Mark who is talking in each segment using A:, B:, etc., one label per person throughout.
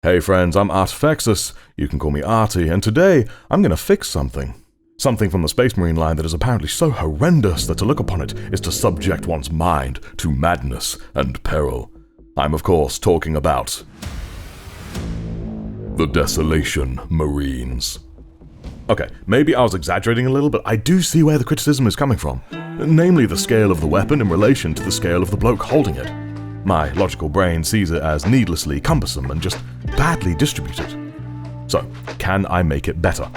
A: Hey friends, I'm Artifexus, you can call me Artie, and today I'm gonna fix something. Something from the Space Marine line that is apparently so horrendous that to look upon it is to subject one's mind to madness and peril. I'm of course talking about the Desolation Marines. Okay, maybe I was exaggerating a little, but I do see where the criticism is coming from. Namely the scale of the weapon in relation to the scale of the bloke holding it. My logical brain sees it as needlessly cumbersome and just badly distributed. So, can I make it better?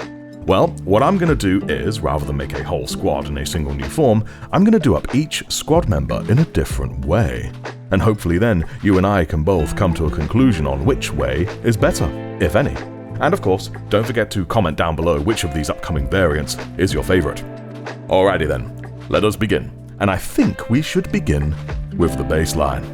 A: Well, what I'm going to do is, rather than make a whole squad in a single new form, I'm going to do up each squad member in a different way. And hopefully then, you and I can both come to a conclusion on which way is better, if any. And of course, don't forget to comment down below which of these upcoming variants is your favorite. Alrighty then, let us begin. And I think we should begin with the baseline.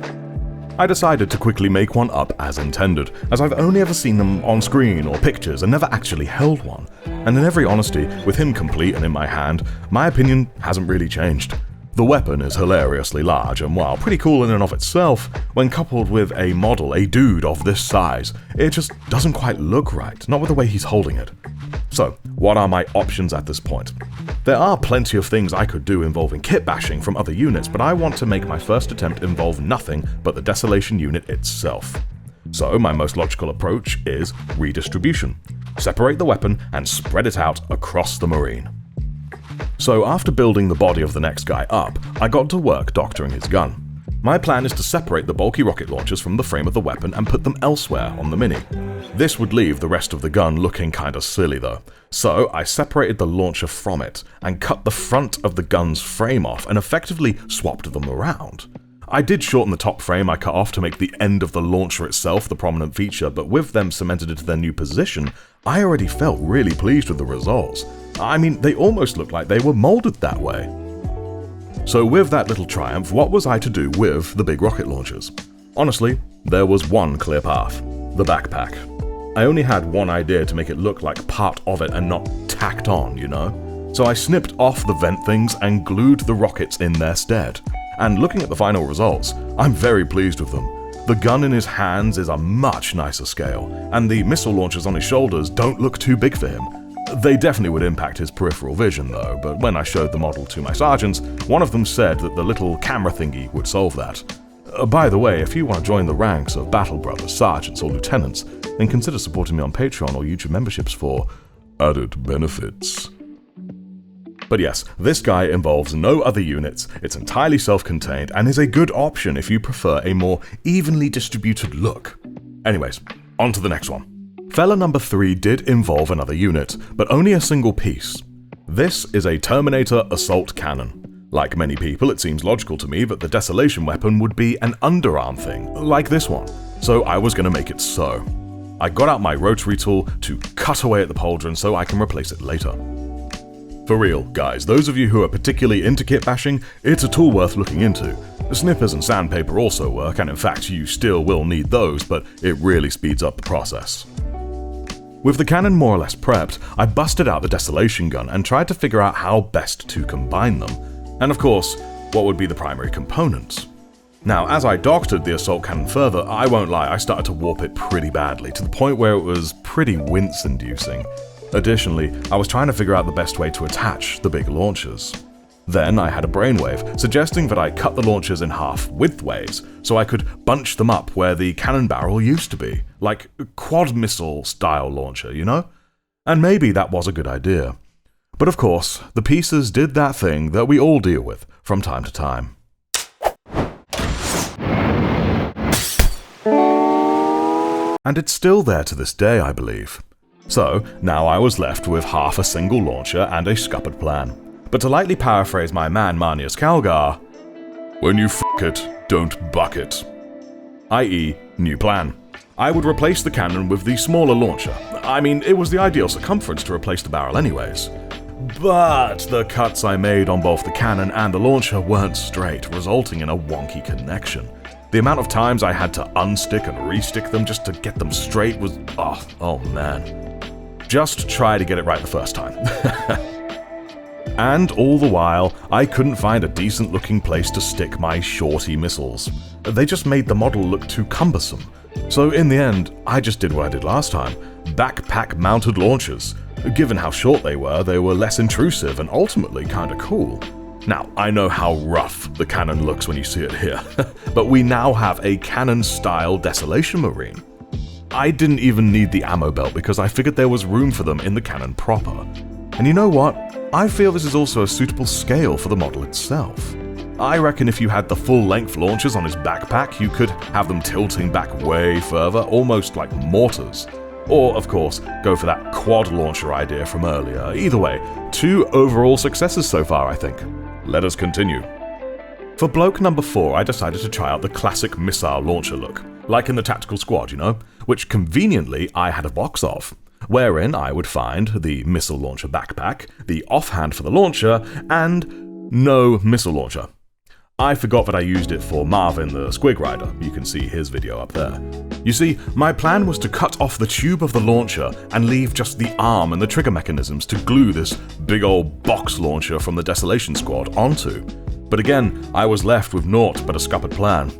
A: I decided to quickly make one up as intended, as I've only ever seen them on screen or pictures and never actually held one. And in every honesty, with him complete and in my hand, my opinion hasn't really changed. The weapon is hilariously large, and while pretty cool in and of itself, when coupled with a model, a dude of this size, it just doesn't quite look right, not with the way he's holding it. So, what are my options at this point? There are plenty of things I could do involving kitbashing from other units, but I want to make my first attempt involve nothing but the Desolation unit itself. So, my most logical approach is redistribution. Separate the weapon and spread it out across the Marine. So after building the body of the next guy up, I got to work doctoring his gun. My plan is to separate the bulky rocket launchers from the frame of the weapon and put them elsewhere on the Mini. This would leave the rest of the gun looking kinda silly though, so I separated the launcher from it and cut the front of the gun's frame off and effectively swapped them around. I did shorten the top frame I cut off to make the end of the launcher itself the prominent feature, but with them cemented into their new position, I already felt really pleased with the results. I mean, they almost looked like they were molded that way. So with that little triumph, what was I to do with the big rocket launchers? Honestly, there was one clear path: the backpack. I only had one idea to make it look like part of it and not tacked on, you know? So I snipped off the vent things and glued the rockets in their stead. And looking at the final results, I'm very pleased with them. The gun in his hands is a much nicer scale, and the missile launchers on his shoulders don't look too big for him. They definitely would impact his peripheral vision though, but when I showed the model to my sergeants, one of them said that the little camera thingy would solve that. By the way, if you want to join the ranks of Battle Brothers, Sergeants or Lieutenants, then consider supporting me on Patreon or YouTube memberships for added benefits. But yes, this guy involves no other units, it's entirely self-contained, and is a good option if you prefer a more evenly distributed look. Anyways, on to the next one. Fella number 3 did involve another unit, but only a single piece. This is a Terminator assault cannon. Like many people, it seems logical to me that the Desolation weapon would be an underarm thing, like this one, so I was going to make it so. I got out my rotary tool to cut away at the pauldron so I can replace it later. For real, guys, those of you who are particularly into kitbashing, it's a tool worth looking into. Snippers and sandpaper also work, and in fact you still will need those, but it really speeds up the process. With the cannon more or less prepped, I busted out the Desolation gun and tried to figure out how best to combine them. And of course, what would be the primary components? Now, as I doctored the assault cannon further, I won't lie, I started to warp it pretty badly, to the point where it was pretty wince-inducing. Additionally, I was trying to figure out the best way to attach the big launchers. Then I had a brainwave, suggesting that I cut the launchers in half widthways, so I could bunch them up where the cannon barrel used to be, like a quad missile style launcher, you know? And maybe that was a good idea. But of course, the pieces did that thing that we all deal with from time to time. And it's still there to this day, I believe. So, now I was left with half a single launcher and a scuppered plan. But to lightly paraphrase my man Marnius Calgar, when you f*** it, don't buck it. I.e., new plan. I would replace the cannon with the smaller launcher. I mean, it was the ideal circumference to replace the barrel anyways. But the cuts I made on both the cannon and the launcher weren't straight, resulting in a wonky connection. The amount of times I had to unstick and restick them just to get them straight was, oh man. Just try to get it right the first time. And all the while, I couldn't find a decent looking place to stick my shorty missiles. They just made the model look too cumbersome. So in the end, I just did what I did last time, backpack-mounted launchers. Given how short they were less intrusive and ultimately kinda cool. Now, I know how rough the cannon looks when you see it here, but we now have a cannon-style Desolation Marine. I didn't even need the ammo belt because I figured there was room for them in the cannon proper. And you know what? I feel this is also a suitable scale for the model itself. I reckon if you had the full-length launchers on his backpack, you could have them tilting back way further, almost like mortars. Or, of course, go for that quad launcher idea from earlier. Either way, 2 overall successes so far, I think. Let us continue. For bloke number 4, I decided to try out the classic missile launcher look, like in the tactical squad, which conveniently I had a box of, wherein I would find the missile launcher backpack, the offhand for the launcher, and no missile launcher. I forgot that I used it for Marvin the Squig Rider. You can see his video up there. You see, my plan was to cut off the tube of the launcher and leave just the arm and the trigger mechanisms to glue this big old box launcher from the Desolation Squad onto. But again, I was left with naught but a scuppered plan.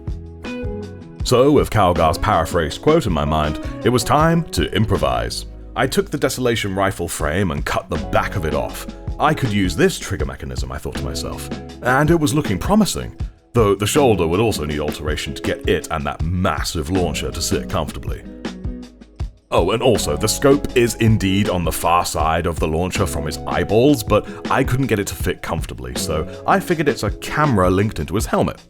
A: So, with Calgar's paraphrased quote in my mind, it was time to improvise. I took the Desolation rifle frame and cut the back of it off. I could use this trigger mechanism, I thought to myself, and it was looking promising, though the shoulder would also need alteration to get it and that massive launcher to sit comfortably. Oh, and also, the scope is indeed on the far side of the launcher from his eyeballs, but I couldn't get it to fit comfortably, so I figured it's a camera linked into his helmet,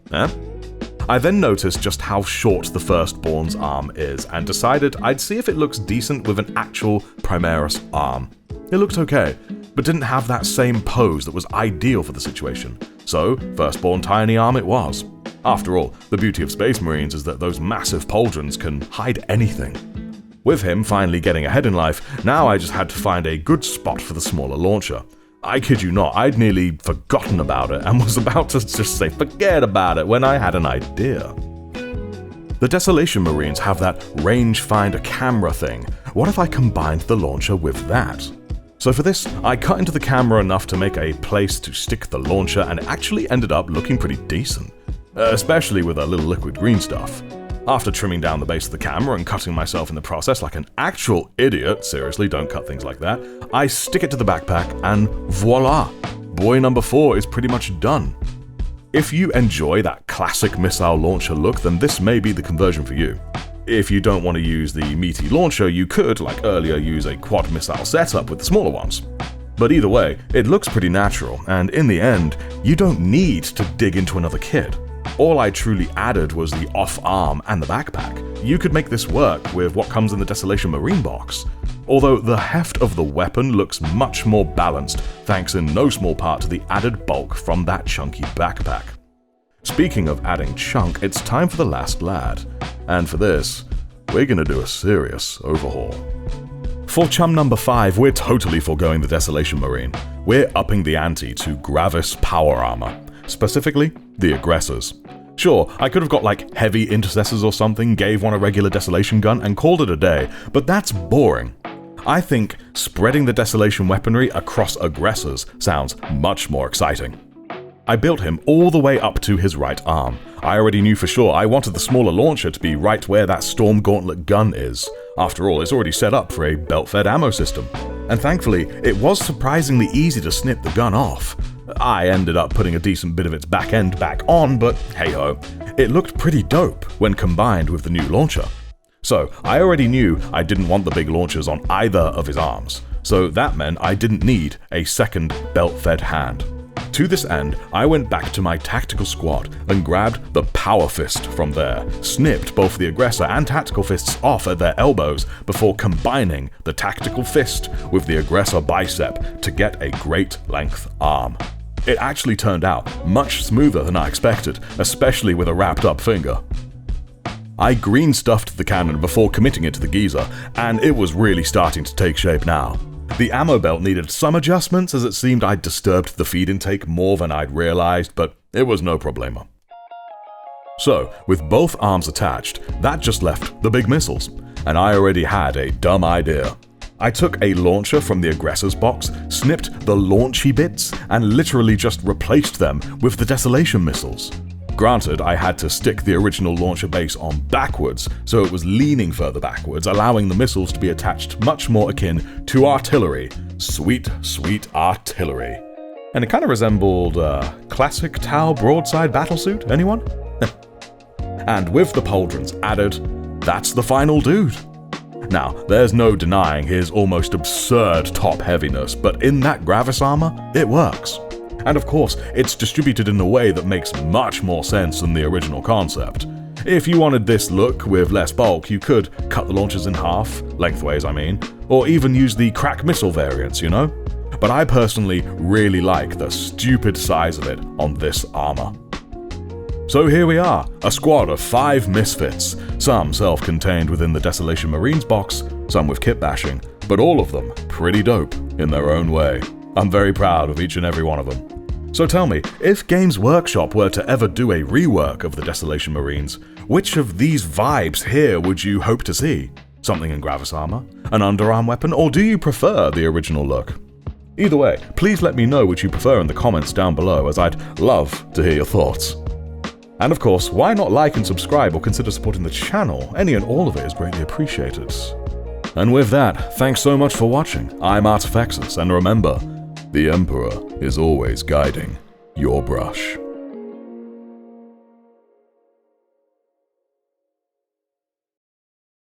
A: I then noticed just how short the firstborn's arm is, and decided I'd see if it looks decent with an actual Primaris arm. It looked okay, but didn't have that same pose that was ideal for the situation. So, firstborn tiny arm it was. After all, the beauty of Space Marines is that those massive pauldrons can hide anything. With him finally getting ahead in life, now I just had to find a good spot for the smaller launcher. I kid you not, I'd nearly forgotten about it and was about to just say forget about it when I had an idea. The Desolation Marines have that rangefinder camera thing. What if I combined the launcher with that? So for this, I cut into the camera enough to make a place to stick the launcher, and it actually ended up looking pretty decent, especially with a little liquid green stuff. After trimming down the base of the camera and cutting myself in the process like an actual idiot, seriously, don't cut things like that, I stick it to the backpack and voila! Boy number 4 is pretty much done. If you enjoy that classic missile launcher look, then this may be the conversion for you. If you don't want to use the meaty launcher, you could, like earlier, use a quad missile setup with the smaller ones. But either way, it looks pretty natural, and in the end, you don't need to dig into another kit. All I truly added was the off-arm and the backpack. You could make this work with what comes in the Desolation Marine box. Although the heft of the weapon looks much more balanced, thanks in no small part to the added bulk from that chunky backpack. Speaking of adding chunk, it's time for the last lad. And for this, we're gonna do a serious overhaul. For chum number 5, we're totally foregoing the Desolation Marine. We're upping the ante to Gravis power armor, specifically the aggressors. Sure, I could have got like heavy intercessors or something, gave one a regular Desolation gun, and called it a day, but that's boring. I think spreading the Desolation weaponry across aggressors sounds much more exciting. I built him all the way up to his right arm. I already knew for sure I wanted the smaller launcher to be right where that Storm Gauntlet gun is. After all, it's already set up for a belt-fed ammo system. And thankfully, it was surprisingly easy to snip the gun off. I ended up putting a decent bit of its back end back on, but hey-ho, it looked pretty dope when combined with the new launcher. So, I already knew I didn't want the big launchers on either of his arms, so that meant I didn't need a second belt-fed hand. To this end, I went back to my tactical squad and grabbed the Power Fist from there, snipped both the aggressor and tactical fists off at their elbows before combining the tactical fist with the aggressor bicep to get a great length arm. It actually turned out much smoother than I expected, especially with a wrapped up finger. I green stuffed the cannon before committing it to the geezer, and it was really starting to take shape now. The ammo belt needed some adjustments as it seemed I'd disturbed the feed intake more than I'd realized, but it was no problemo. So, with both arms attached, that just left the big missiles, and I already had a dumb idea. I took a launcher from the aggressor's box, snipped the launchy bits, and literally just replaced them with the Desolation missiles. Granted, I had to stick the original launcher base on backwards, so it was leaning further backwards, allowing the missiles to be attached much more akin to artillery. Sweet, sweet artillery. And it kind of resembled a classic Tau broadside battlesuit, anyone? And with the pauldrons added, that's the final dude. Now, there's no denying his almost absurd top heaviness, but in that Gravis armor, it works. And of course, it's distributed in a way that makes much more sense than the original concept. If you wanted this look with less bulk, you could cut the launchers in half, lengthways I mean, or even use the crack missile variants, you know? But I personally really like the stupid size of it on this armor. So here we are, a squad of 5 misfits, some self-contained within the Desolation Marines box, some with kitbashing, but all of them pretty dope in their own way. I'm very proud of each and every one of them. So tell me, if Games Workshop were to ever do a rework of the Desolation Marines, which of these vibes here would you hope to see? Something in Gravis armor, an underarm weapon, or do you prefer the original look? Either way, please let me know what you prefer in the comments down below, as I'd love to hear your thoughts. And of course, why not like and subscribe or consider supporting the channel? Any and all of it is greatly appreciated. And with that, thanks so much for watching. I'm Artifexus, and remember, the Emperor is always guiding your brush.